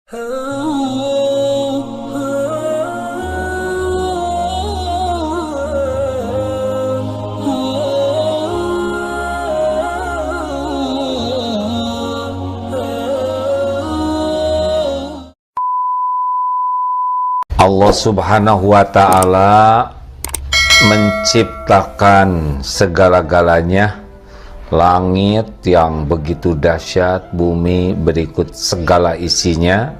Allah Subhanahu wa Ta'ala menciptakan segala-galanya, langit yang begitu dahsyat, bumi berikut segala isinya,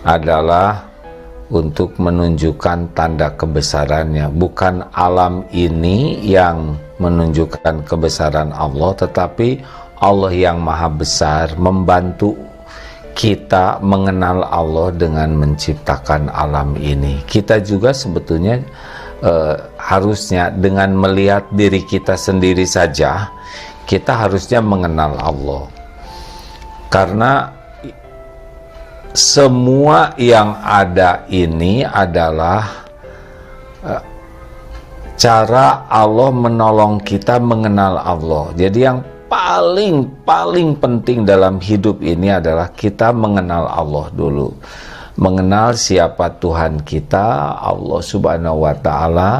adalah untuk menunjukkan tanda kebesarannya. Bukan alam ini yang menunjukkan kebesaran Allah, tetapi Allah yang maha besar membantu kita mengenal Allah dengan menciptakan alam ini. Kita juga sebetulnya harusnya dengan melihat diri kita sendiri saja, kita harusnya mengenal Allah. Karena semua yang ada ini adalah cara Allah menolong kita mengenal Allah. Jadi yang paling penting dalam hidup ini adalah kita mengenal Allah dulu, mengenal siapa Tuhan kita, Allah Subhanahu wa Ta'ala,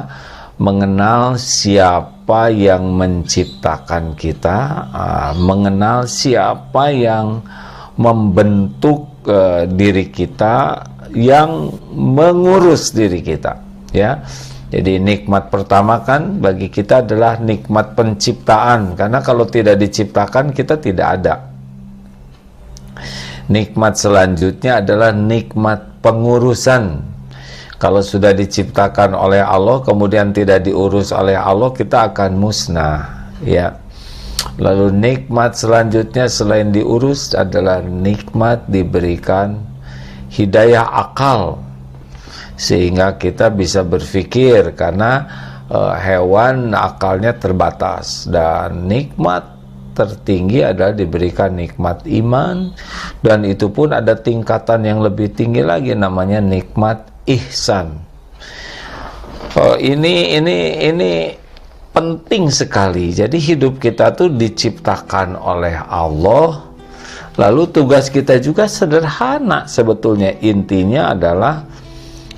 mengenal siapa yang menciptakan kita, mengenal siapa yang membentuk diri kita, yang mengurus diri kita, ya. Jadi nikmat pertama kan bagi kita adalah nikmat penciptaan, karena kalau tidak diciptakan kita tidak ada. Nikmat selanjutnya adalah nikmat pengurusan. Kalau sudah diciptakan oleh Allah kemudian tidak diurus oleh Allah, kita akan musnah, ya. Lalu nikmat selanjutnya selain diurus adalah nikmat diberikan hidayah akal, sehingga kita bisa berpikir, karena hewan akalnya terbatas. Dan nikmat tertinggi adalah diberikan nikmat iman, dan itu pun ada tingkatan yang lebih tinggi lagi, namanya nikmat ihsan. Ini penting sekali. Jadi hidup kita tuh diciptakan oleh Allah. Lalu tugas kita juga sederhana sebetulnya, intinya adalah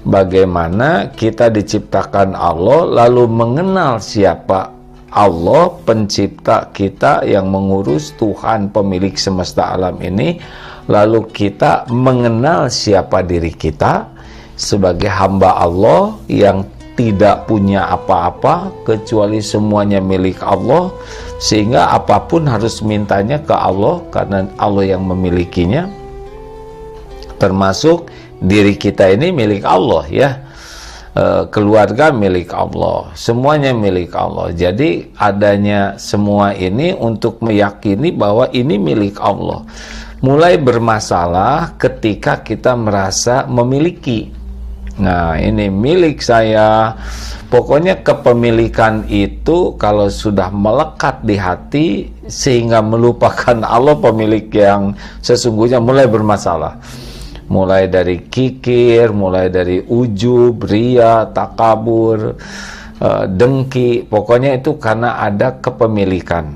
bagaimana kita diciptakan Allah, lalu mengenal siapa Allah pencipta kita yang mengurus, Tuhan pemilik semesta alam ini. Lalu kita mengenal siapa diri kita sebagai hamba Allah yang tidak punya apa-apa kecuali semuanya milik Allah, sehingga apapun harus mintanya ke Allah karena Allah yang memilikinya. Termasuk diri kita ini milik Allah, ya. Keluarga milik Allah, semuanya milik Allah. Jadi adanya semua ini untuk meyakini bahwa ini milik Allah. Mulai bermasalah ketika kita merasa memiliki. Nah, ini milik saya. Pokoknya kepemilikan itu kalau sudah melekat di hati sehingga melupakan Allah pemilik yang sesungguhnya, mulai bermasalah. Mulai dari kikir, mulai dari ujub, ria, takabur, dengki, pokoknya itu karena ada kepemilikan.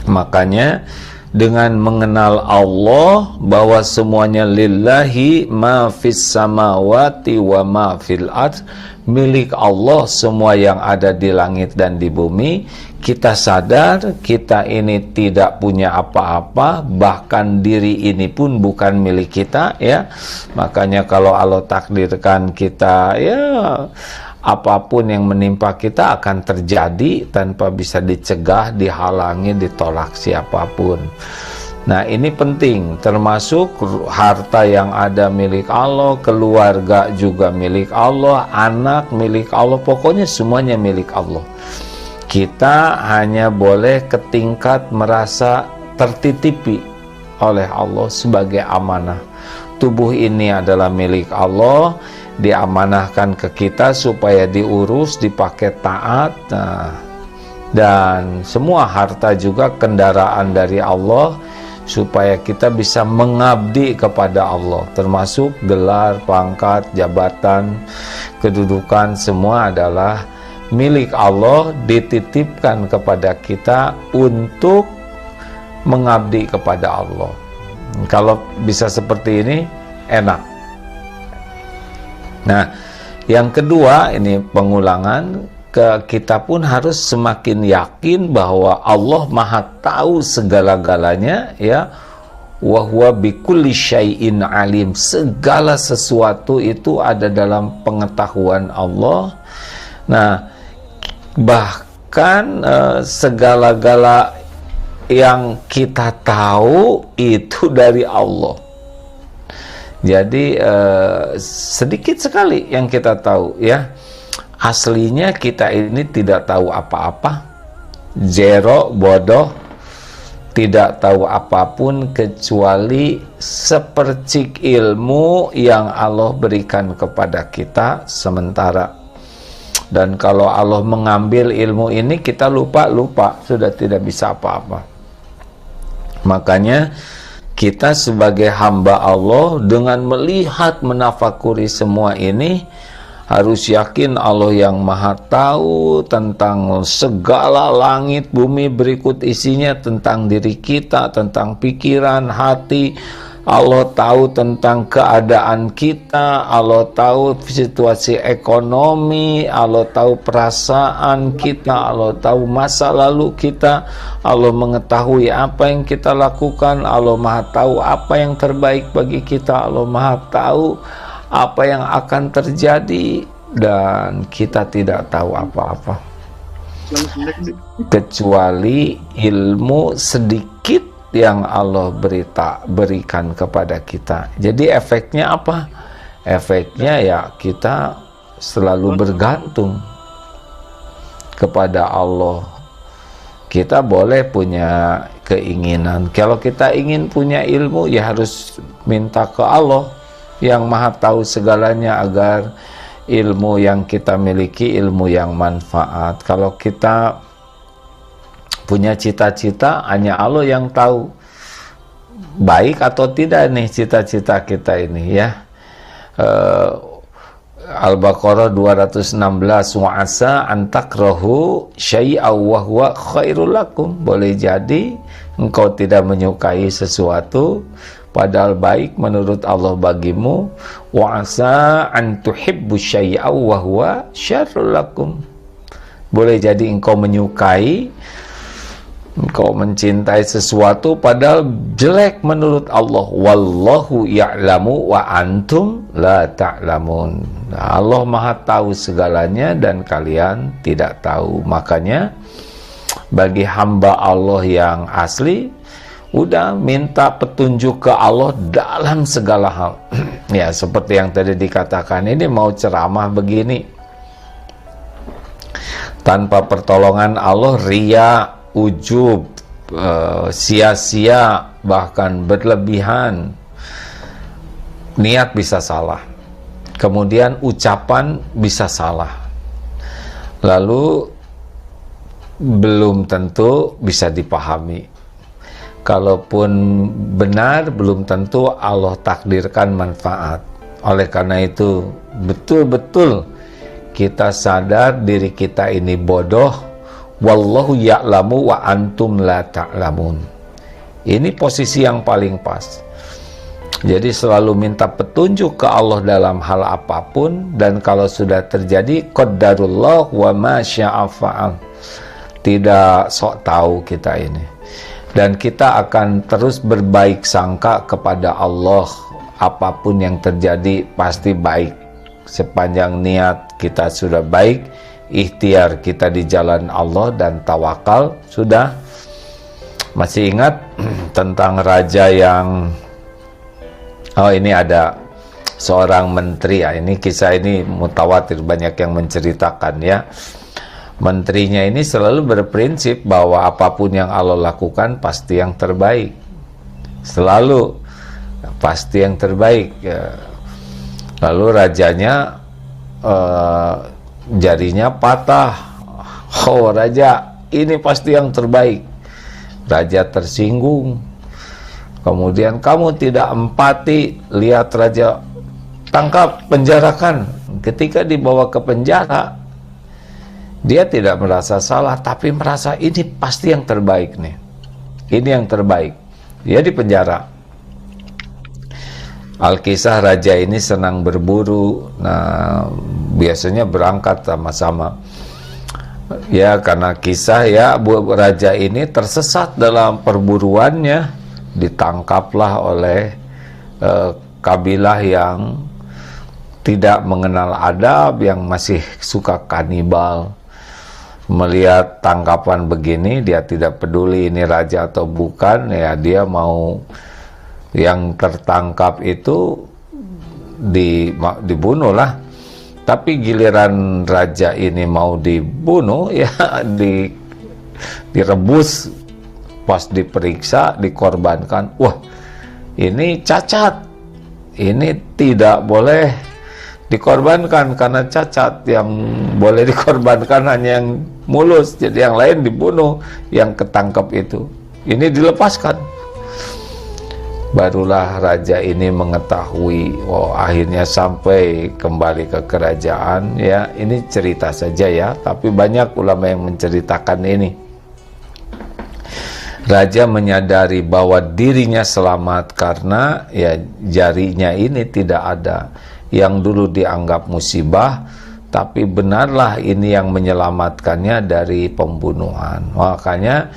Makanya dengan mengenal Allah bahwa semuanya lillahi ma fis samawati wa ma fil ard, milik Allah semua yang ada di langit dan di bumi. Kita sadar kita ini tidak punya apa-apa, bahkan diri ini pun bukan milik kita, ya. Makanya kalau Allah takdirkan kita, ya, apapun yang menimpa kita akan terjadi tanpa bisa dicegah, dihalangi, ditolak siapapun. Nah, ini penting, termasuk harta yang ada milik Allah, keluarga juga milik Allah, anak milik Allah, pokoknya semuanya milik Allah. Kita hanya boleh ke tingkat merasa tertitipi oleh Allah sebagai amanah. Tubuh ini adalah milik Allah, diamanahkan ke kita supaya diurus, dipakai taat. Dan semua harta juga kendaraan dari Allah supaya kita bisa mengabdi kepada Allah, termasuk gelar, pangkat, jabatan, kedudukan, semua adalah milik Allah, dititipkan kepada kita untuk mengabdi kepada Allah. Kalau bisa seperti ini enak. Nah, yang kedua ini pengulangan, kita pun harus semakin yakin bahwa Allah Maha tahu segala-galanya, ya. Wa huwa bikulli syai'in alim. Segala sesuatu itu ada dalam pengetahuan Allah. Nah, bahkan segala-gala yang kita tahu itu dari Allah. Jadi sedikit sekali yang kita tahu, ya. Aslinya kita ini tidak tahu apa-apa, zero, bodoh, tidak tahu apapun kecuali sepercik ilmu yang Allah berikan kepada kita sementara. Dan kalau Allah mengambil ilmu ini, kita lupa, sudah tidak bisa apa-apa. Makanya kita sebagai hamba Allah dengan melihat, menafakuri semua ini, harus yakin Allah yang Maha tahu tentang segala langit bumi berikut isinya, tentang diri kita, tentang pikiran, hati. Allah tahu tentang keadaan kita, Allah tahu situasi ekonomi, Allah tahu perasaan kita, Allah tahu masa lalu kita, Allah mengetahui apa yang kita lakukan, Allah Maha tahu apa yang terbaik bagi kita, Allah Maha tahu apa yang akan terjadi, dan kita tidak tahu apa-apa kecuali ilmu sedikit yang Allah berikan kepada kita. Jadi efeknya apa? Efeknya ya kita selalu bergantung kepada Allah. Kita boleh punya keinginan, kalau kita ingin punya ilmu ya harus minta ke Allah yang Maha tahu segalanya, agar ilmu yang kita miliki ilmu yang manfaat. Kalau kita punya cita-cita, hanya Allah yang tahu baik atau tidak nih cita-cita kita ini, ya. Al-Baqarah 216, wa asa an takrahu syai'aw wa huwa khairul lakum. Boleh jadi engkau tidak menyukai sesuatu padahal baik menurut Allah bagimu. Wa asa an tuhibbu syai'aw wa huwa syarrul lakum. Boleh jadi engkau menyukai, engkau mencintai sesuatu padahal jelek menurut Allah. Wallahu ya'lamu wa antum la ta'lamun. Allah Maha tahu segalanya dan kalian tidak tahu. Makanya bagi hamba Allah yang asli, udah minta petunjuk ke Allah dalam segala hal. Ya, seperti yang tadi dikatakan, ini mau ceramah begini, tanpa pertolongan Allah, ria, ujub, sia-sia, bahkan berlebihan, niat bisa salah, kemudian ucapan bisa salah, lalu belum tentu bisa dipahami. Kalaupun benar, belum tentu Allah takdirkan manfaat. Oleh karena itu, betul-betul kita sadar diri kita ini bodoh. Wallahu ya'lamu wa antum la ta'lamun. Ini posisi yang paling pas. Jadi selalu minta petunjuk ke Allah dalam hal apapun, dan kalau sudah terjadi qaddarullah wa ma syaa fa'al. Tidak sok tahu kita ini. Dan kita akan terus berbaik sangka kepada Allah. Apapun yang terjadi pasti baik. Sepanjang niat kita sudah baik, ikhtiar kita di jalan Allah dan tawakal sudah. Masih ingat tentang raja yang, ini ada seorang menteri, ya, ini kisah ini mutawatir, banyak yang menceritakan, ya. Menterinya ini selalu berprinsip bahwa apapun yang Allah lakukan pasti yang terbaik, selalu pasti yang terbaik, ya. Lalu rajanya jarinya patah. Oh raja, ini pasti yang terbaik. Raja tersinggung. Kemudian, kamu tidak empati, lihat raja, tangkap, penjarakan. Ketika dibawa ke penjara, dia tidak merasa salah, tapi merasa ini pasti yang terbaik nih. Ini yang terbaik. Dia di penjara. Alkisah raja ini senang berburu. Nah, biasanya berangkat sama-sama. Ya, karena kisah ya raja ini tersesat dalam perburuannya, ditangkaplah oleh kabilah yang tidak mengenal adab, yang masih suka kanibal. Melihat tangkapan begini, dia tidak peduli ini raja atau bukan, ya dia mau yang tertangkap itu dibunuh lah. Tapi giliran raja ini mau dibunuh, ya direbus. Pas diperiksa, dikorbankan, wah ini cacat, ini tidak boleh dikorbankan karena cacat. Yang boleh dikorbankan hanya yang mulus, jadi yang lain dibunuh, yang ketangkap itu. Ini dilepaskan. Barulah raja ini mengetahui, oh akhirnya sampai kembali ke kerajaan. Ya, ini cerita saja ya, tapi banyak ulama yang menceritakan ini. Raja menyadari bahwa dirinya selamat karena ya jarinya ini tidak ada. Yang dulu dianggap musibah, tapi benarlah ini yang menyelamatkannya dari pembunuhan. Makanya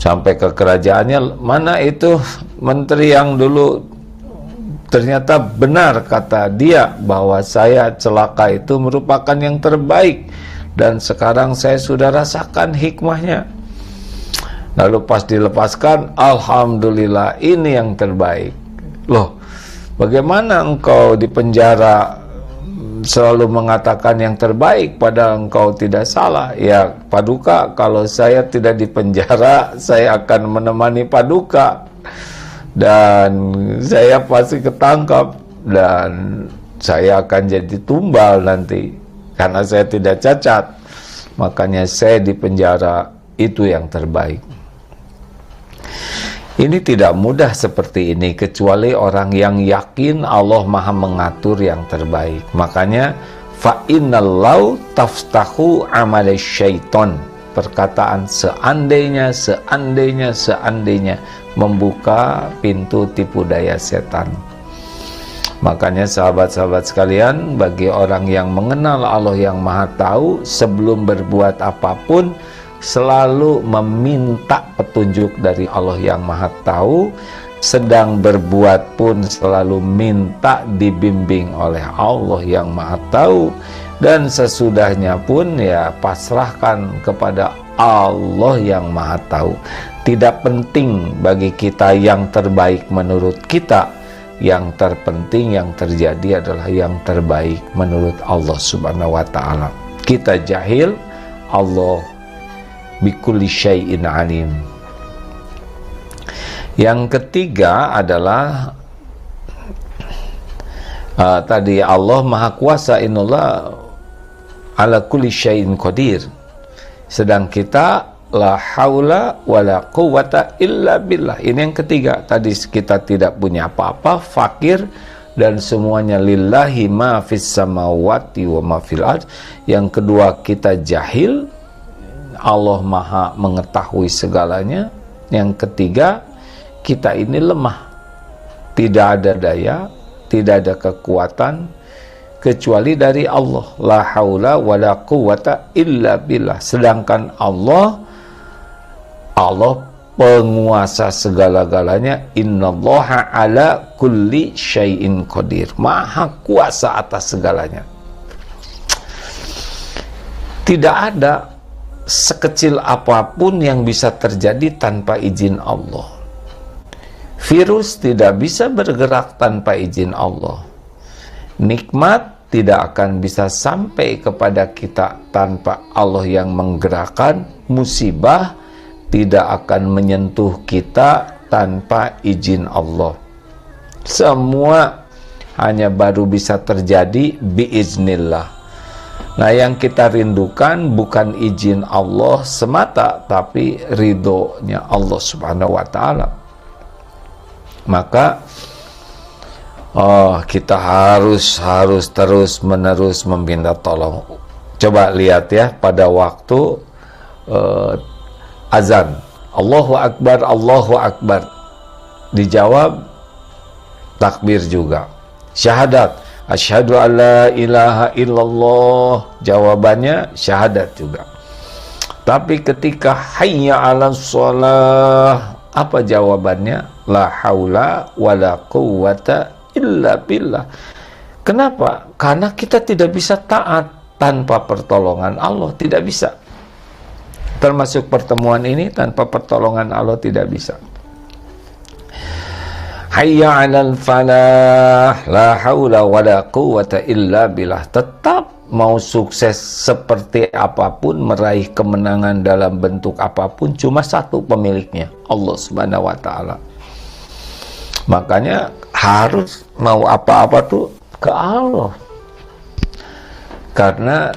sampai ke kerajaannya, mana itu menteri yang dulu ternyata benar kata dia bahwa saya celaka itu merupakan yang terbaik, dan sekarang saya sudah rasakan hikmahnya. Lalu pas dilepaskan, alhamdulillah ini yang terbaik. Loh, bagaimana engkau di penjara selalu mengatakan yang terbaik padahal engkau tidak salah? Ya Paduka, kalau saya tidak di penjara, saya akan menemani Paduka dan saya pasti ketangkap dan saya akan jadi tumbal nanti karena saya tidak cacat. Makanya saya di penjara, itu yang terbaik. Ini tidak mudah seperti ini kecuali orang yang yakin Allah Maha mengatur yang terbaik. Makanya fa innallahu taftahu amale syaiton. Perkataan seandainya membuka pintu tipu daya setan. Makanya sahabat-sahabat sekalian, bagi orang yang mengenal Allah yang Maha Tahu, sebelum berbuat apapun selalu meminta petunjuk dari Allah yang Maha Tahu. Sedang berbuat pun selalu minta dibimbing oleh Allah yang Maha Tahu. Dan sesudahnya pun ya pasrahkan kepada Allah yang Maha Tahu. Tidak penting bagi kita yang terbaik menurut kita. Yang terpenting, yang terjadi adalah yang terbaik menurut Allah Subhanahu wa Ta'ala. Kita jahil, Allah bikulli syai'in alim. Yang ketiga adalah tadi Allah Maha Kuasa, innallaha ala kulli syai'in qadir. Sedang kita la haula wala quwata illa billah. Ini yang ketiga. Tadi kita tidak punya apa-apa, fakir, dan semuanya lillahi ma fis samawati wa ma fil ard. Yang kedua, kita jahil, Allah Maha mengetahui segalanya. Yang ketiga, kita ini lemah, tidak ada daya, tidak ada kekuatan kecuali dari Allah. La haula wala quwata illa billah. Sedangkan Allah penguasa segala-galanya. Innallaha ala kulli syai'in qadir. Maha kuasa atas segalanya. Tidak ada sekecil apapun yang bisa terjadi tanpa izin Allah. Virus tidak bisa bergerak tanpa izin Allah. Nikmat tidak akan bisa sampai kepada kita tanpa Allah yang menggerakkan. Musibah tidak akan menyentuh kita tanpa izin Allah. Semua hanya baru bisa terjadi biiznillah. Nah, yang kita rindukan bukan izin Allah semata, tapi ridhonya Allah Subhanahu wa Ta'ala. Maka kita harus terus menerus meminta tolong. Coba lihat ya, pada waktu azan, Allahu Akbar, Allahu Akbar, dijawab takbir juga. Syahadat, asyhadu alla ilaha illallah, jawabannya syahadat juga. Tapi ketika hayya 'alas shalah, apa jawabannya? La haula wala quwwata illa billah. Kenapa? Karena kita tidak bisa taat tanpa pertolongan Allah, tidak bisa. Termasuk pertemuan ini, tanpa pertolongan Allah tidak bisa. Hayya 'alal falah, la haula wala quwwata illa billah. Tetap mau sukses seperti apapun, meraih kemenangan dalam bentuk apapun, cuma satu pemiliknya, Allah Subhanahu wa taala. Makanya harus mau apa-apa tuh ke Allah. Karena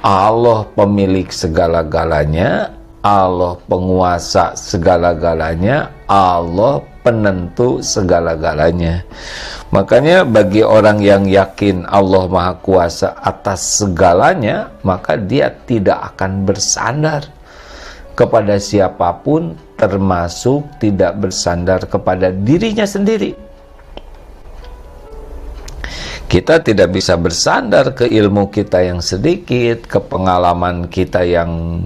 Allah pemilik segala-galanya, Allah penguasa segala-galanya, Allah penentu segala-galanya. Makanya bagi orang yang yakin Allah Maha Kuasa atas segalanya, maka dia tidak akan bersandar kepada siapapun, termasuk tidak bersandar kepada dirinya sendiri. Kita tidak bisa bersandar ke ilmu kita yang sedikit, ke pengalaman kita yang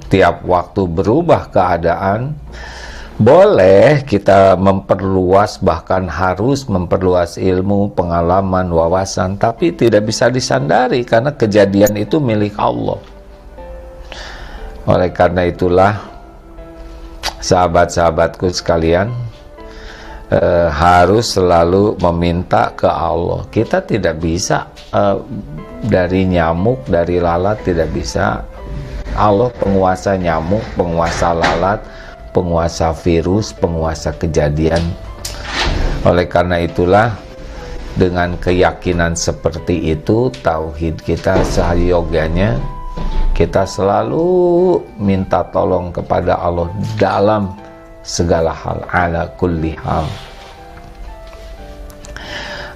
tiap waktu berubah keadaan. Boleh kita memperluas, bahkan harus memperluas ilmu, pengalaman, wawasan, tapi tidak bisa disandari karena kejadian itu milik Allah. Oleh karena itulah, sahabat-sahabatku sekalian, harus selalu meminta ke Allah. Kita tidak bisa dari nyamuk, dari lalat, tidak bisa. Allah penguasa nyamuk, penguasa lalat, penguasa virus, penguasa kejadian. Oleh karena itulah, dengan keyakinan seperti itu, tauhid kita seyogyanya, kita selalu minta tolong kepada Allah dalam segala hal, ala kulli hal.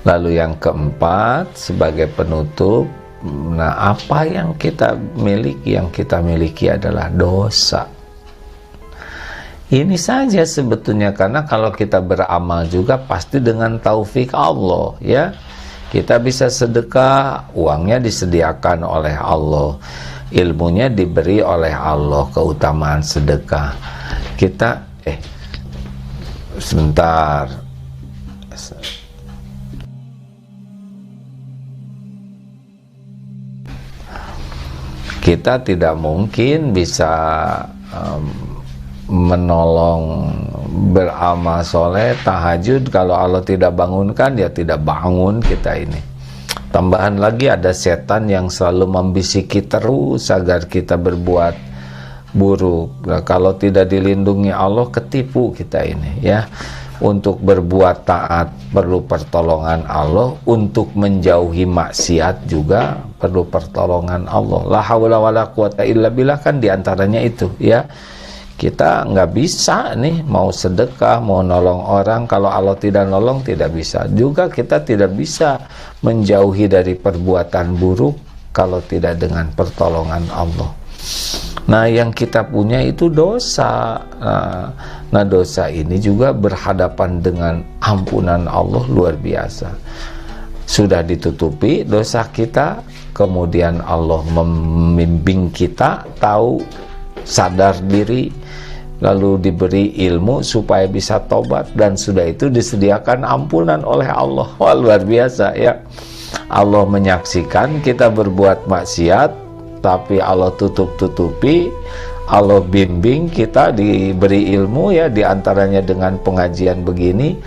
Lalu yang keempat, sebagai penutup, nah apa yang kita miliki? Yang kita miliki adalah dosa. Ini saja sebetulnya, karena kalau kita beramal juga pasti dengan taufik Allah, ya. Kita bisa sedekah, uangnya disediakan oleh Allah, ilmunya diberi oleh Allah, keutamaan sedekah. Kita sebentar. Kita tidak mungkin bisa menolong beramal soleh, tahajud, kalau Allah tidak bangunkan, ya tidak bangun kita ini. Tambahan lagi ada setan yang selalu membisiki terus agar kita berbuat buruk. Nah, kalau tidak dilindungi Allah, ketipu kita ini, ya. Untuk berbuat taat perlu pertolongan Allah, untuk menjauhi maksiat juga perlu pertolongan Allah. La haula wala quwata illa billah, kan diantaranya itu, ya. Kita nggak bisa nih mau sedekah, mau nolong orang, kalau Allah tidak nolong tidak bisa. Juga kita tidak bisa menjauhi dari perbuatan buruk kalau tidak dengan pertolongan Allah. Nah, yang kita punya itu dosa. Nah, dosa ini juga berhadapan dengan ampunan Allah luar biasa. Sudah ditutupi dosa kita, kemudian Allah membimbing kita tahu, sadar diri, lalu diberi ilmu supaya bisa tobat, dan sudah itu disediakan ampunan oleh Allah. Wah, luar biasa, ya. Allah menyaksikan kita berbuat maksiat, tapi Allah tutup-tutupi, Allah bimbing kita, diberi ilmu, ya, diantaranya dengan pengajian begini,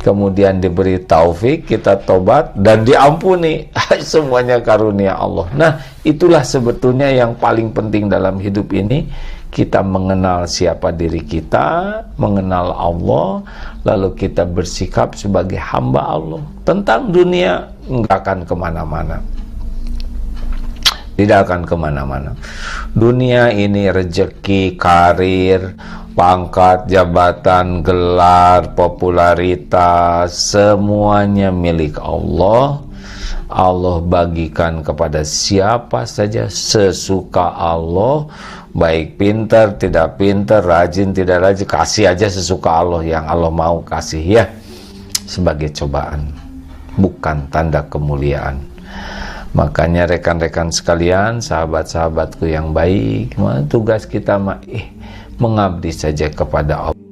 kemudian diberi taufik, kita tobat dan diampuni. Semuanya karunia Allah. Nah, itulah sebetulnya yang paling penting dalam hidup ini. Kita mengenal siapa diri kita, mengenal Allah, lalu kita bersikap sebagai hamba Allah. Tentang dunia nggak akan kemana-mana, tidak akan kemana-mana. Dunia ini rezeki, karir, pangkat, jabatan, gelar, popularitas, semuanya milik Allah. Allah bagikan kepada siapa saja sesuka Allah, baik pintar, tidak pintar, rajin, tidak rajin, kasih aja sesuka Allah, yang Allah mau kasih, ya. sebagai cobaan, bukan tanda kemuliaan. Makanya rekan-rekan sekalian, sahabat-sahabatku yang baik, tugas kita mengabdi saja kepada Allah.